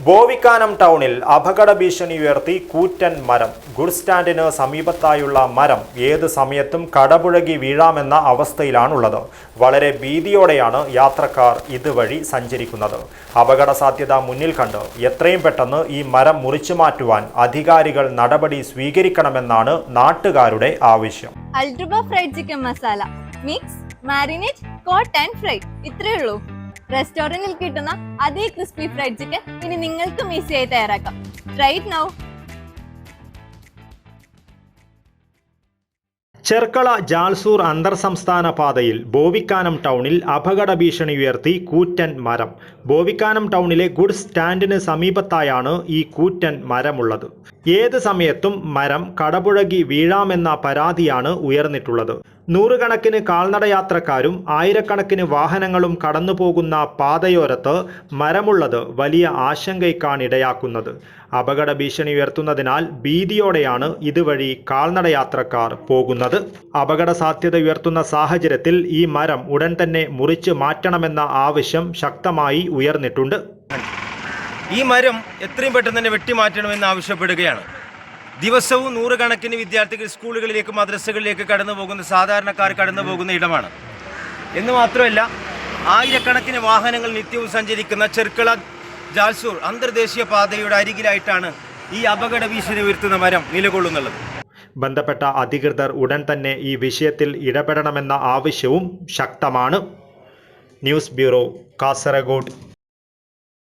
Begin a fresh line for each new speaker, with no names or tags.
ബോവിക്കാനം ടൗണിൽ അപകട ഭീഷണി ഉയർത്തി കൂറ്റൻ മരം. ഗുഡ് സ്റ്റാൻഡിന് സമീപത്തായുള്ള മരം ഏത് സമയത്തും കടപുഴകി വീഴാമെന്ന അവസ്ഥയിലാണുള്ളത്. വളരെ ഭീതിയോടെയാണ് യാത്രക്കാർ ഇതുവഴി സഞ്ചരിക്കുന്നത്. അപകട സാധ്യത മുന്നിൽ കണ്ട് എത്രയും പെട്ടെന്ന് ഈ മരം മുറിച്ചു മാറ്റുവാൻ അധികാരികൾ നടപടി സ്വീകരിക്കണമെന്നാണ് നാട്ടുകാരുടെ ആവശ്യം.
അൽഡ്രുബ fried chicken masala mix marinate coat and fry ഇത്രയേ ഉള്ളൂ. റെസ്റ്റോറന്റിൽ കിട്ടുന്ന അതേ ക്രിസ്പി ഫ്രൈഡ് ചിക്കൻ ഇനി നിങ്ങൾക്കും ഈസിയായി തയ്യാറാക്കാം. Try it now.
Cherkala Jalsoor അന്തർ സംസ്ഥാന പാതയിൽ ബോവിക്കാനം ടൗണിൽ അപകട ഭീഷണി ഉയർത്തി കൂറ്റൻ മരം. ബോവിക്കാനം ടൗണിലെ ഗുഡ് സ്റ്റാൻഡിന് സമീപത്തായാണ് ഈ കൂറ്റൻ മരമുള്ളത്. ഏത് സമയത്തും മരം കടപുഴകി വീഴാമെന്ന പരാതിയാണ് ഉയർന്നിട്ടുള്ളത്. നൂറുകണക്കിന് കാൽനടയാത്രക്കാരും ആയിരക്കണക്കിന് വാഹനങ്ങളും കടന്നുപോകുന്ന പാതയോരത്ത് മരമുള്ളത് വലിയ ആശങ്കയ്ക്കാണിടയാക്കുന്നത്. അപകട ഭീഷണി ഉയർത്തുന്നതിനാൽ ഭീതിയോടെയാണ് ഇതുവഴി കാൽനടയാത്രക്കാർ പോകുന്നത്. അപകട സാധ്യത ഉയർത്തുന്ന സാഹചര്യത്തിൽ ഈ മരം ഉടൻ തന്നെ മുറിച്ചു മാറ്റണമെന്ന ആവശ്യം ശക്തമായി ഉയർന്നിട്ടുണ്ട്.
ഈ മരം എത്രയും പെട്ടെന്ന് തന്നെ വെട്ടിമാറ്റണമെന്ന് ആവശ്യപ്പെടുകയാണ്. ദിവസവും നൂറുകണക്കിന് വിദ്യാർത്ഥികൾ സ്കൂളുകളിലേക്ക് മദ്രസകളിലേക്ക് കടന്നു പോകുന്ന സാധാരണക്കാർ കടന്നു പോകുന്ന ഇടമാണ്. എന്ന് മാത്രമല്ല, ആയിരക്കണക്കിന് വാഹനങ്ങൾ നിത്യവും സഞ്ചരിക്കുന്ന ചെർക്കള ജാൽസൂർ അന്തർദേശീയ പാതയുടെ അരികിലായിട്ടാണ് ഈ അപകട ഭീഷണി ഉയർത്തുന്ന മരം നിലകൊള്ളുന്നുള്ളത്.
ബന്ധപ്പെട്ട അധികൃതർ ഉടൻ തന്നെ ഈ വിഷയത്തിൽ ഇടപെടണമെന്ന ആവശ്യവും ശക്തമാണ്. News bureau, Kasaragod.